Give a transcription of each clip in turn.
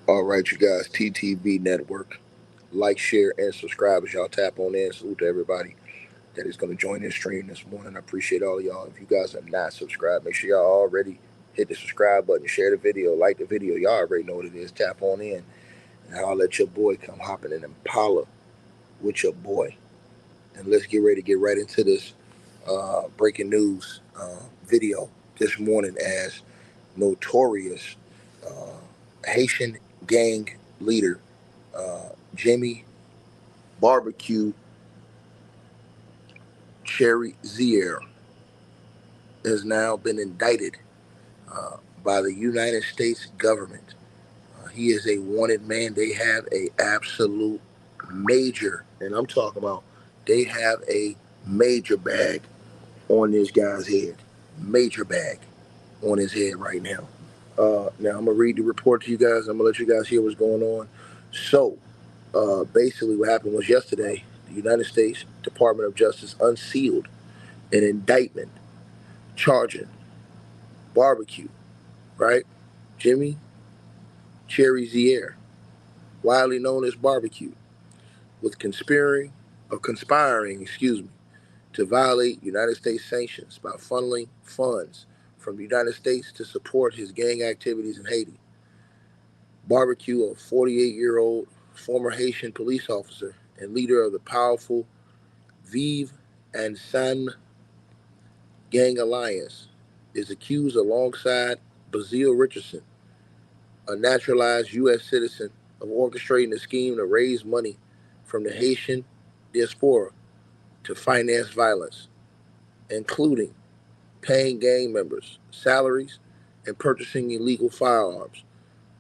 All right, you guys, TTV Network. Like, share, and subscribe as y'all tap on in. Salute to everybody that is going to join this stream this morning. I appreciate all of y'all. If you guys are not subscribed, make sure y'all already hit the subscribe button, share the video, like the video. Y'all already know what it is. Tap on in, and I'll let your boy come hopping in Impala with your boy. And let's get ready to get right into this breaking news video this morning as notorious uh, Haitian gang leader Jimmy Barbecue Cherizier has now been indicted uh, by the United States government. He is a wanted man. They have a absolute major, and I'm talking about they have a major bag on this guy's head. Major bag on his head right now. Now I'm gonna read the report to you guys. I'm gonna let you guys hear what's going on. So, basically, what happened was yesterday, the United States Department of Justice unsealed an indictment charging barbecue, right? Jimmy Cherizier, widely known as Barbecue, with conspiring, to violate United States sanctions by funneling funds from the United States to support his gang activities in Haiti. Barbecue, a 48-year-old former Haitian police officer and leader of the powerful Vive and San Gang Alliance, is accused alongside Bazile Richardson, a naturalized U.S. citizen, of orchestrating a scheme to raise money from the Haitian diaspora to finance violence, including paying gang members salaries and purchasing illegal firearms.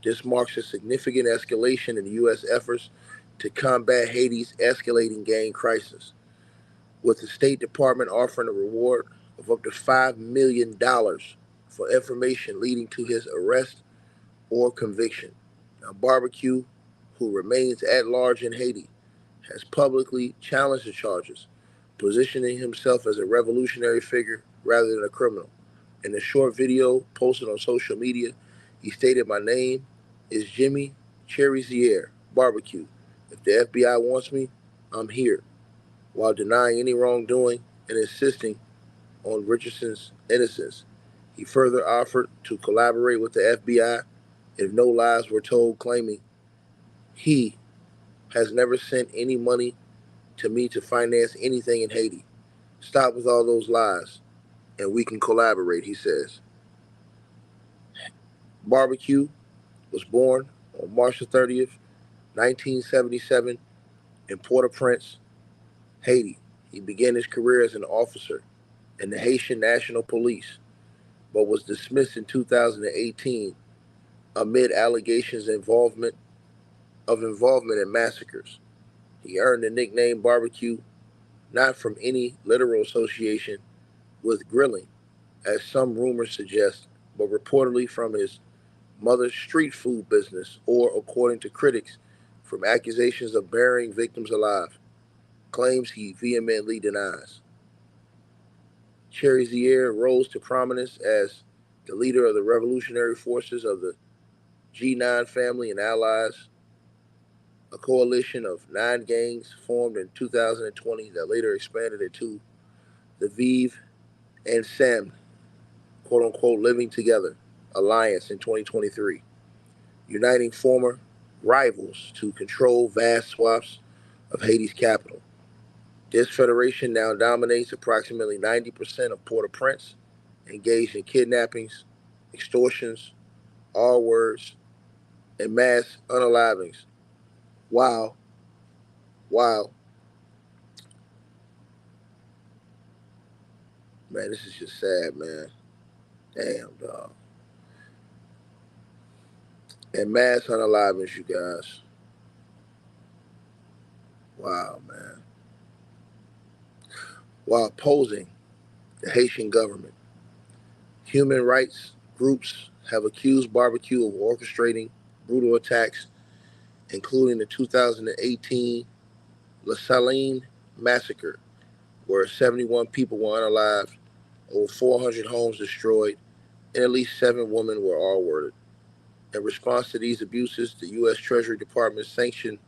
This marks a significant escalation in the U.S. efforts to combat Haiti's escalating gang crisis, with the State Department offering a reward of up to $5 million for information leading to his arrest or conviction. Now, Barbecue, who remains at large in Haiti, has publicly challenged the charges, positioning himself as a revolutionary figure rather than a criminal. In a short video posted on social media, he stated, "My name is Jimmy Cherizier Barbecue. If the FBI wants me, I'm here," while denying any wrongdoing and insisting on Richardson's innocence. He further offered to collaborate with the FBI if no lies were told, claiming he has never sent any money to me to finance anything in Haiti. Stop with all those lies, and we can collaborate, he says. Barbecue was born on March the 30th, 1977, in Port-au-Prince, Haiti. He began his career as an officer in the Haitian National Police, but was dismissed in 2018 amid allegations of involvement in massacres. He earned the nickname Barbecue not from any literal association with grilling, as some rumors suggest, but reportedly from his mother's street food business, or, according to critics, from accusations of burying victims alive, claims he vehemently denies. Cherizier rose to prominence as the leader of the revolutionary forces of the G9 family and allies, a coalition of 9 gangs formed in 2020 that later expanded into the Vive and Sam, quote unquote, living together alliance in 2023, uniting former rivals to control vast swaths of Haiti's capital. This federation now dominates approximately 90% of Port-au-Prince, engaged in kidnappings, extortions, R words, and mass unalivings. Wow, wow, man, this is just sad, man. Damn, dog. And mass unalivings, you guys. Wow, man. While opposing the Haitian government, human rights groups have accused Barbecue of orchestrating brutal attacks, including the 2018 La Saline massacre, where 71 people were unalived, over 400 homes destroyed, and at least 7 women were R-worded. In response to these abuses, the U.S. Treasury Department sanctioned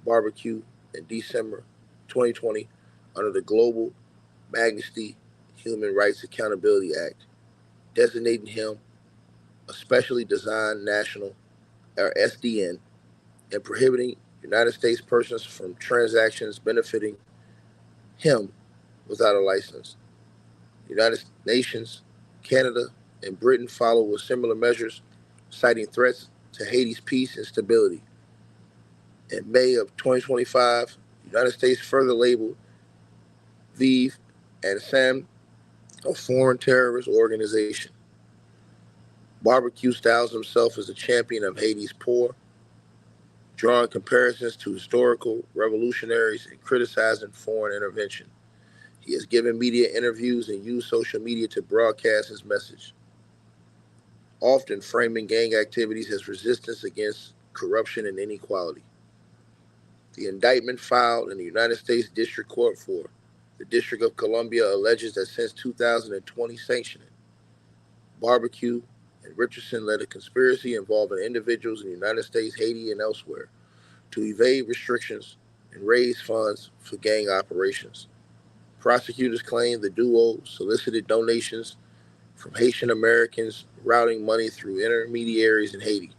barbecue in December 2020 under the Global Magnitsky Human Rights Accountability Act, designating him a specially designed national, or SDN, and prohibiting United States persons from transactions benefiting him without a license. The United Nations, Canada, and Britain follow with similar measures, citing threats to Haiti's peace and stability. In May of 2025, the United States further labeled Vive and Sam a foreign terrorist organization. Barbecue styles himself as a champion of Haiti's poor, drawing comparisons to historical revolutionaries and criticizing foreign intervention. He has given media interviews and used social media to broadcast his message, often framing gang activities as resistance against corruption and inequality. The indictment filed in the United States District Court for the District of Columbia alleges that since 2020 sanctioning, Barbecue and Richardson led a conspiracy involving individuals in the United States, Haiti, and elsewhere to evade restrictions and raise funds for gang operations. Prosecutors claim the duo solicited donations from Haitian Americans, routing money through intermediaries in Haiti.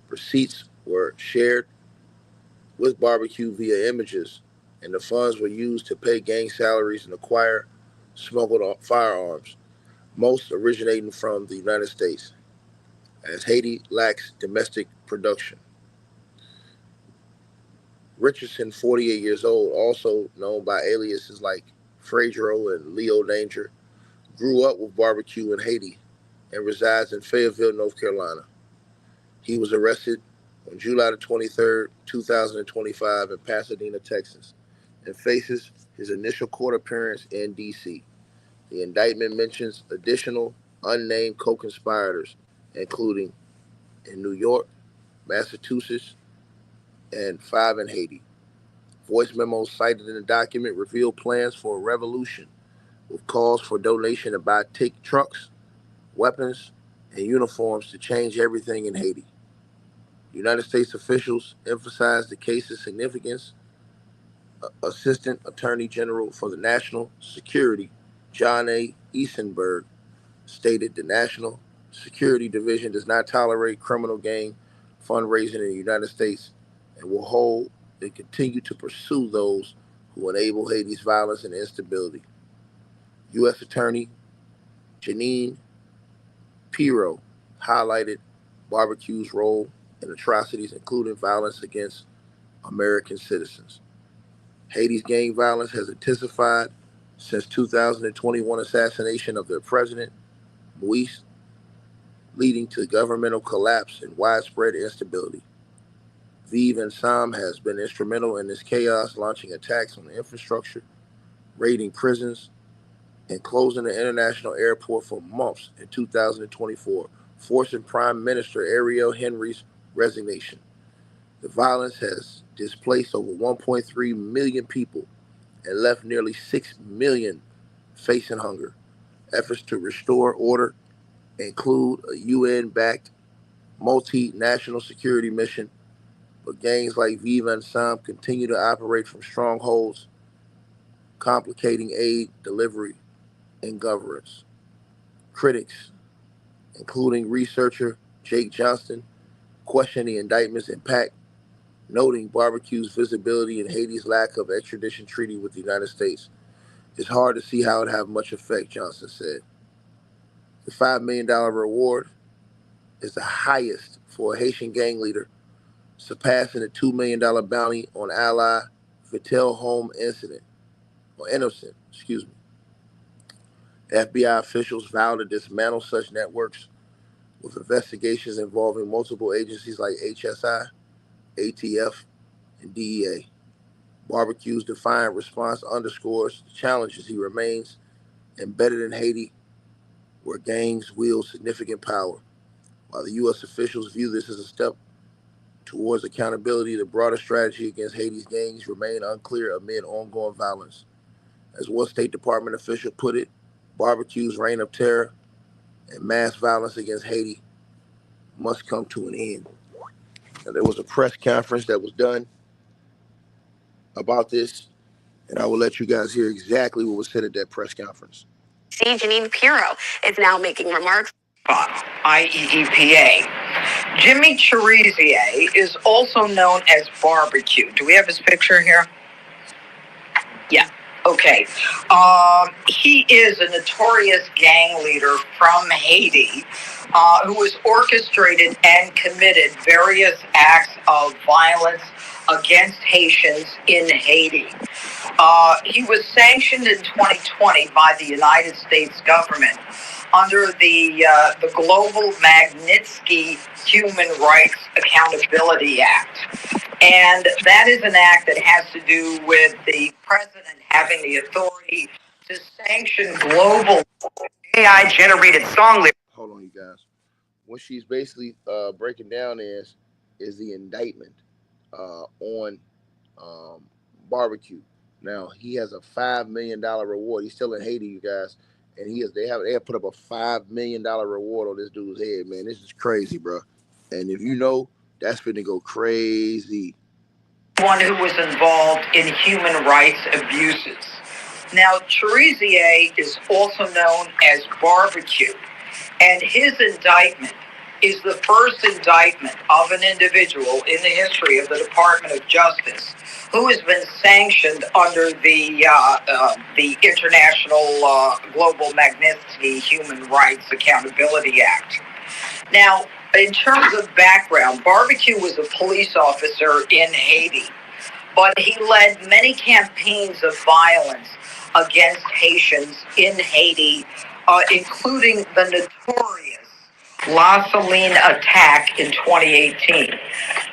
Receipts were shared with Barbecue via images, and the funds were used to pay gang salaries and acquire smuggled firearms, most originating from the United States, as Haiti lacks domestic production. Richardson, 48 years old, also known by aliases like Fredro and Leo Danger, grew up with Barbecue in Haiti and resides in Fayetteville, North Carolina. He was arrested on July the 23rd, 2025 in Pasadena, Texas, and faces his initial court appearance in D.C. The indictment mentions additional unnamed co-conspirators, including in New York, Massachusetts, and 5 in Haiti. Voice memos cited in the document reveal plans for a revolution with calls for donation to buy trucks, weapons, and uniforms to change everything in Haiti. United States officials emphasized the case's significance. Assistant Attorney General for the National Security, John A. Eisenberg, stated the National Security Division does not tolerate criminal gang fundraising in the United States and will hold and continue to pursue those who enable Haiti's violence and instability. U.S. Attorney Janine Pirro highlighted Barbecue's role in atrocities, including violence against American citizens. Haiti's gang violence has intensified since 2021 assassination of their president, Moise, leading to governmental collapse and widespread instability. Vive and Sam has been instrumental in this chaos, launching attacks on infrastructure, raiding prisons, and closing the international airport for months in 2024, forcing Prime Minister Ariel Henry's resignation. The violence has displaced over 1.3 million people and left nearly 6 million facing hunger. Efforts to restore order include a UN-backed multinational security mission, but gangs like Viva and Sam continue to operate from strongholds, complicating aid delivery and governance. Critics, including researcher Jake Johnston, question the indictment's impact, noting Barbecue's visibility and Haiti's lack of extradition treaty with the United States. It's hard to see how it have much effect, Johnston said. The $5 million reward is the highest for a Haitian gang leader, surpassing the $2 million bounty on ally Vitel Home Innocent. FBI officials vow to dismantle such networks with investigations involving multiple agencies like HSI, ATF, and DEA. Barbecue's defiant response underscores the challenges. He remains embedded in Haiti, where gangs wield significant power. While the U.S. officials view this as a step towards accountability, the broader strategy against Haiti's gangs remain unclear amid ongoing violence. As one State Department official put it, Barbecue's reign of terror and mass violence against Haiti must come to an end. Now, there was a press conference that was done about this, and I will let you guys hear exactly what was said at that press conference. Janine Pirro is now making remarks. IEEPA. Jimmy Cherizier is also known as Barbecue. Do we have his picture here? Yeah. Okay. He is a notorious gang leader from Haiti who has orchestrated and committed various acts of violence against Haitians in Haiti. He was sanctioned in 2020 by the United States government under the Global Magnitsky Human Rights Accountability Act. And that is an act that has to do with the president having the authority to sanction global AI-generated song lyrics. Hold on, you guys. What she's basically breaking down is the indictment on Barbecue. Now he has a $5 million reward. He's still in Haiti, you guys, and they have put up a $5 million reward on this dude's head, man. This is crazy, bro. And if you know, that's finna go crazy. One who was involved in human rights abuses. Now, Cherizier is also known as Barbecue, and his indictment is the first indictment of an individual in the history of the Department of Justice who has been sanctioned under the International Global Magnitsky Human Rights Accountability Act. Now, in terms of background, Barbecue was a police officer in Haiti, but he led many campaigns of violence against Haitians in Haiti, including the notorious La Saline attack in 2018.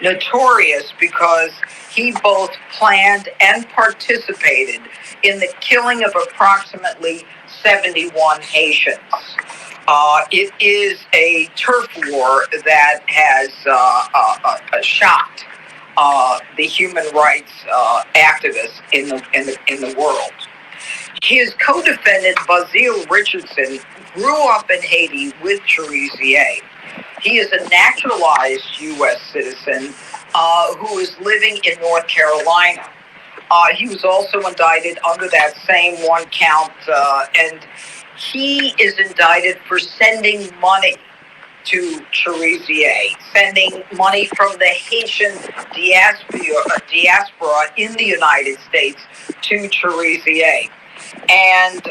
Notorious because he both planned and participated in the killing of approximately 71 Haitians. It is a turf war that has shocked the human rights activists in the world. His co-defendant, Basile Richardson, grew up in Haiti with Cherizier. He is a naturalized U.S. citizen who is living in North Carolina. He was also indicted under that same one count, and he is indicted for sending money to Cherizier, sending money from the Haitian diaspora in the United States to Cherizier. And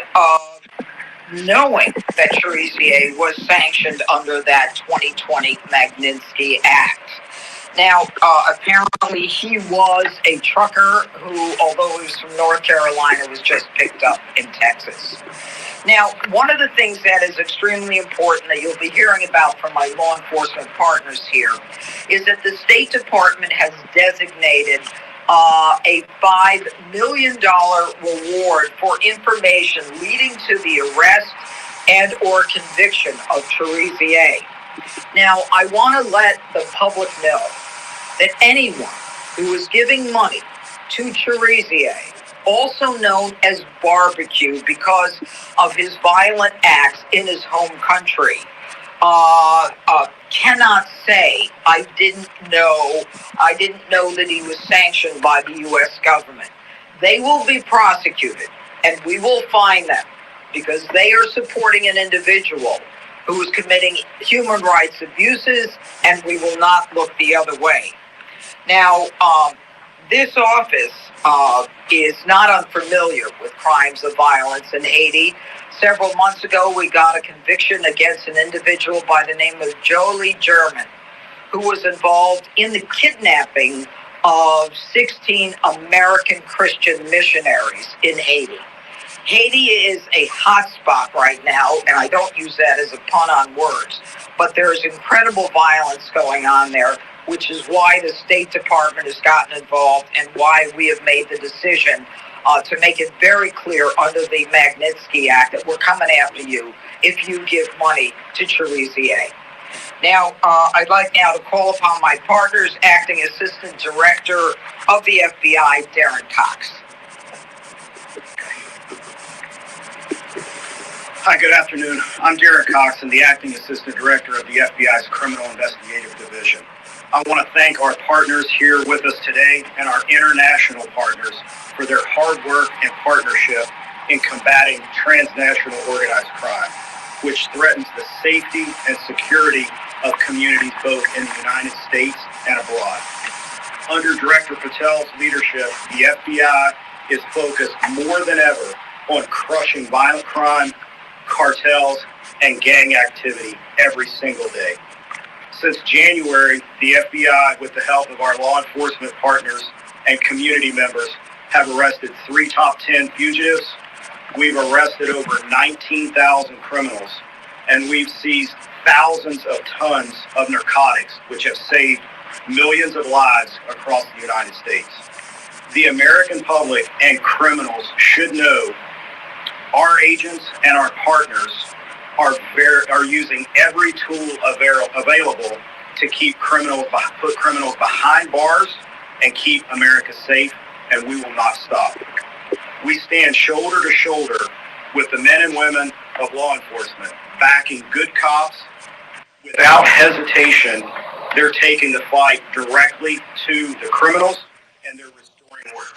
knowing that Cherizier was sanctioned under that 2020 Magnitsky Act. Now, apparently he was a trucker who, although he was from North Carolina, was just picked up in Texas. Now, one of the things that is extremely important that you'll be hearing about from my law enforcement partners here is that the State Department has designated a $5 million reward for information leading to the arrest and or conviction of Cherizier. Now, I want to let the public know that anyone who is giving money to Cherizier, also known as Barbecue because of his violent acts in his home country, cannot say, I didn't know that he was sanctioned by the U.S. government. They will be prosecuted, and we will find them because they are supporting an individual who is committing human rights abuses, and we will not look the other way. Now, this office is not unfamiliar with crimes of violence in Haiti. Several months ago, we got a conviction against an individual by the name of Jolie German, who was involved in the kidnapping of 16 American Christian missionaries in Haiti. Haiti is a hot spot right now, and I don't use that as a pun on words, but there is incredible violence going on there, which is why the State Department has gotten involved and why we have made the decision to make it very clear under the Magnitsky Act that we're coming after you if you give money to Cherizier. Now, I'd like now to call upon my partners, Acting Assistant Director of the FBI, Darren Cox. Hi, good afternoon. I'm Derek Coxon, the Acting Assistant Director of the FBI's Criminal Investigative Division. I want to thank our partners here with us today and our international partners for their hard work and partnership in combating transnational organized crime, which threatens the safety and security of communities both in the United States and abroad. Under Director Patel's leadership, the FBI is focused more than ever on crushing violent crime, cartels, and gang activity every single day. Since January, the FBI, with the help of our law enforcement partners and community members, have arrested 3 top 10 fugitives. We've arrested over 19,000 criminals, and we've seized thousands of tons of narcotics, which have saved millions of lives across the United States. The American public and criminals should know our agents and our partners are using every tool available to keep put criminals behind bars and keep America safe, and we will not stop. We stand shoulder to shoulder with the men and women of law enforcement, backing good cops. Without hesitation, they're taking the fight directly to the criminals, and they're restoring order.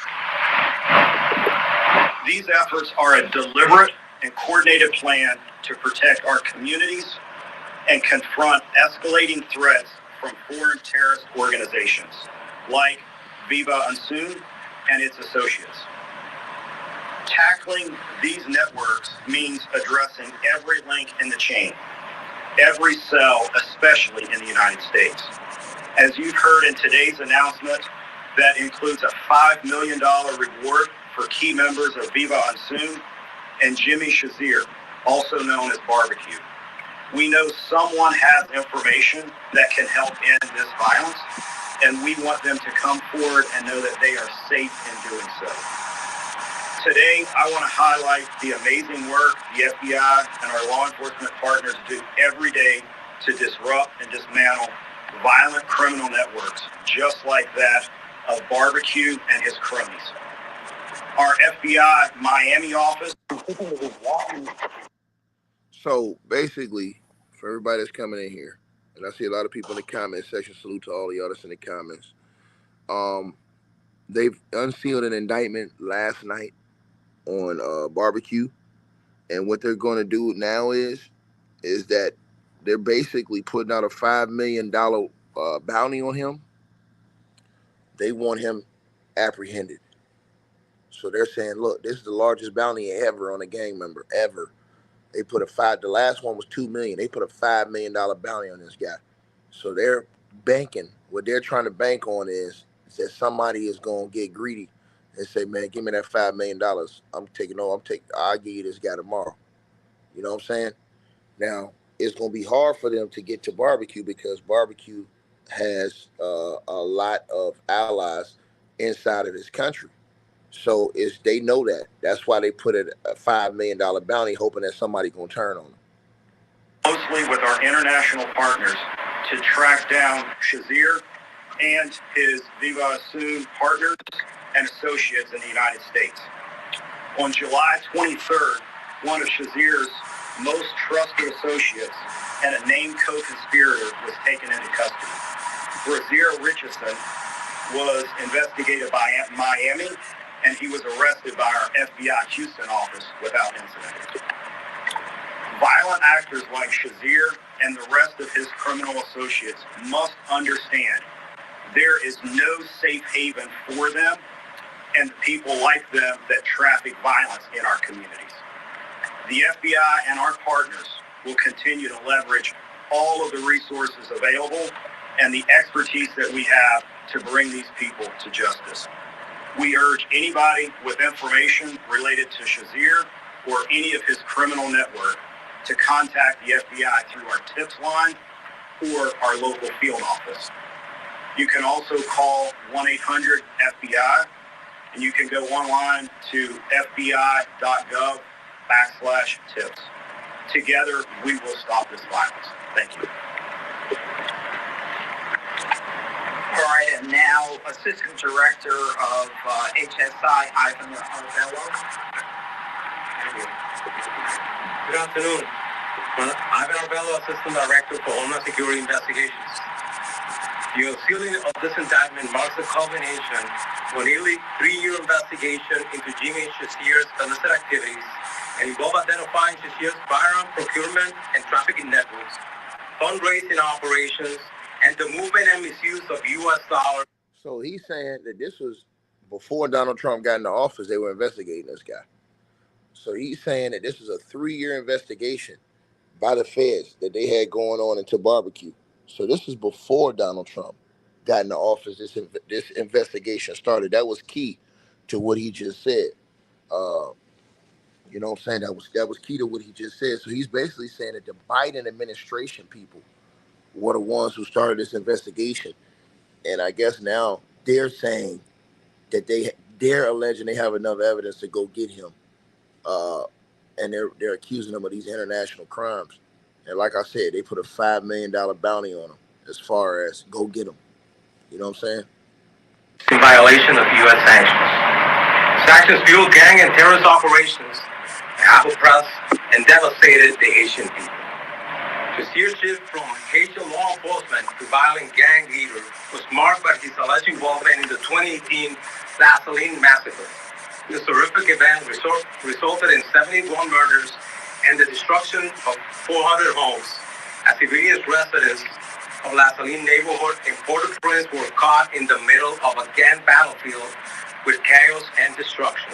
These efforts are a deliberate and coordinated plan to protect our communities and confront escalating threats from foreign terrorist organizations like Viva Unsoon and its associates. Tackling these networks means addressing every link in the chain, every cell, especially in the United States. As you've heard in today's announcement, that includes a $5 million reward for key members of Viva Unsoon and Jimmy Cherizier, also known as Barbecue. We know someone has information that can help end this violence, and we want them to come forward and know that they are safe in doing so. Today, I want to highlight the amazing work the FBI and our law enforcement partners do every day to disrupt and dismantle violent criminal networks, just like that of Barbecue and his cronies. Our FBI Miami office. So basically, for everybody that's coming in here, and I see a lot of people in the comment section, salute to all of y'all that's in the comments. They've unsealed an indictment last night on Barbecue, and what they're going to do now is that they're basically putting out a $5 million bounty on him. They want him apprehended. So they're saying, look, this is the largest bounty ever on a gang member, ever. They put the last one was $2 million. They put a $5 million bounty on this guy. So they're banking, what they're trying to bank on is that somebody is going to get greedy and say, man, give me that $5 million. I'll give you this guy tomorrow. You know what I'm saying? Now, it's going to be hard for them to get to Barbecue because Barbecue has a lot of allies inside of this country. So they know that. That's why they put a $5 million bounty, hoping that somebody gonna turn on them. Closely with our international partners to track down Cherizier and his Viva Unsoon partners and associates in the United States. On July 23rd, one of Cherizier's most trusted associates and a named co-conspirator was taken into custody. Brazier Richardson was investigated by Miami, and he was arrested by our FBI Houston office without incident. Violent actors like Cherizier and the rest of his criminal associates must understand there is no safe haven for them and the people like them that traffic violence in our communities. The FBI and our partners will continue to leverage all of the resources available and the expertise that we have to bring these people to justice. We urge anybody with information related to Cherizier or any of his criminal network to contact the FBI through our tips line or our local field office. You can also call 1-800-FBI, and you can go online to fbi.gov/tips. Together, we will stop this violence. Thank you. All right, and now Assistant Director of HSI, Ivan Arvello. Thank you. Good afternoon. I'm Arbello, Assistant Director for Homeland Security Investigations. The unsealing of this indictment marks the culmination of a nearly 3-year investigation into Jimmy Cherizier's illicit activities and involve identifying Chezier's firearm procurement and trafficking networks, fundraising operations, and the movement and misuse of U.S. dollars. So he's saying that this was before Donald Trump got into office, they were investigating this guy. So he's saying that this was a 3-year investigation by the feds that they had going on into barbecue. So this is before Donald Trump got into office. This investigation started. That was key to what he just said. You know what I'm saying? That was key to what he just said. So he's basically saying that the Biden administration people were the ones who started this investigation. And I guess now they're saying that they're alleging they have enough evidence to go get him. And they're accusing him of these international crimes. And like I said, they put a $5 million bounty on him as far as go get him. You know what I'm saying? In violation of U.S. sanctions. Sanctions fueled gang and terrorist operations, have oppressed and devastated the Haitian people. Chezier's shift from Haitian law enforcement to violent gang leader was marked by his alleged involvement in the 2018 gasoline massacre. This horrific event resulted in 71 murders and the destruction of 400 homes, as civilian residents of La Saline neighborhood in Port-au-Prince were caught in the middle of a gang battlefield with chaos and destruction.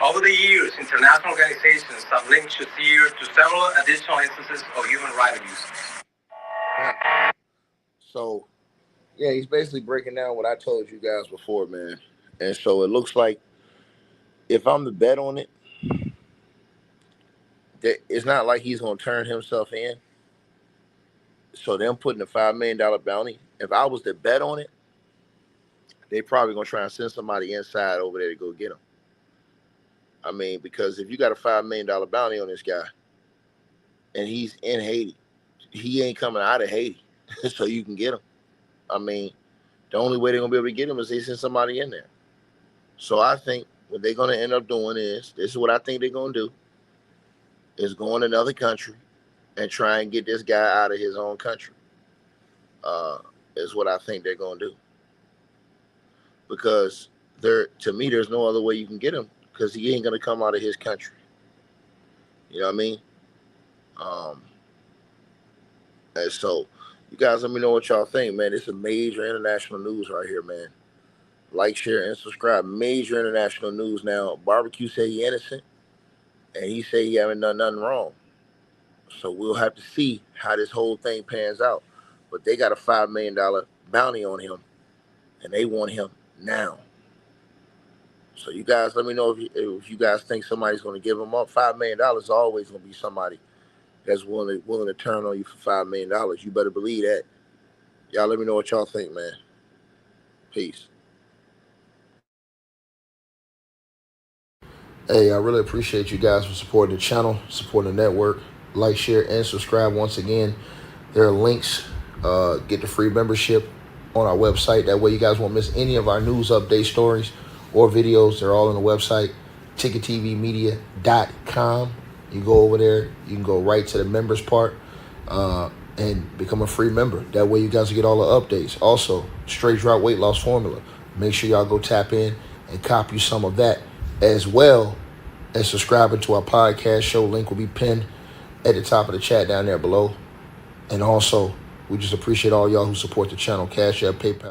Over the years, international organizations have linked Chezier to several additional instances of human rights abuses. So, yeah, he's basically breaking down what I told you guys before, man. And so it looks like, if I'm to bet on it, it's not like he's going to turn himself in. So them putting a $5 million bounty, if I was to bet on it, they probably going to try and send somebody inside over there to go get him. I mean, because if you got a $5 million bounty on this guy and he's in Haiti, he ain't coming out of Haiti so you can get him. I mean, the only way they're going to be able to get him is they send somebody in there. So I think what they're going to end up doing is, this is what I think they're going to do, is go in another country and try and get this guy out of his own country. Is what I think they're going to do. Because to me, there's no other way you can get him, because he ain't going to come out of his country. You know what I mean? And so, you guys let me know what y'all think, man. This is major international news right here, man. Like, share, and subscribe. Major international news now. Barbecue say he innocent, and he say he haven't done nothing wrong. So we'll have to see how this whole thing pans out. But they got a $5 million bounty on him, and they want him now. So you guys let me know if you guys think somebody's going to give him up. $5 million is always going to be somebody that's willing to turn on you for $5 million. You better believe that. Y'all let me know what y'all think, man. Peace. Hey, I really appreciate you guys for supporting the channel, supporting the network. Like, share, and subscribe. Once again, there are links. Get the free membership on our website. That way you guys won't miss any of our news update stories or videos. They're all on the website, ticketvmedia.com. You go over there. You can go right to the members part and become a free member. That way you guys will get all the updates. Also, straight drop weight loss formula. Make sure y'all go tap in and copy some of that, as well as subscribing to our podcast show. Link will be pinned at the top of the chat down there below. And also, we just appreciate all y'all who support the channel. Cash App, PayPal.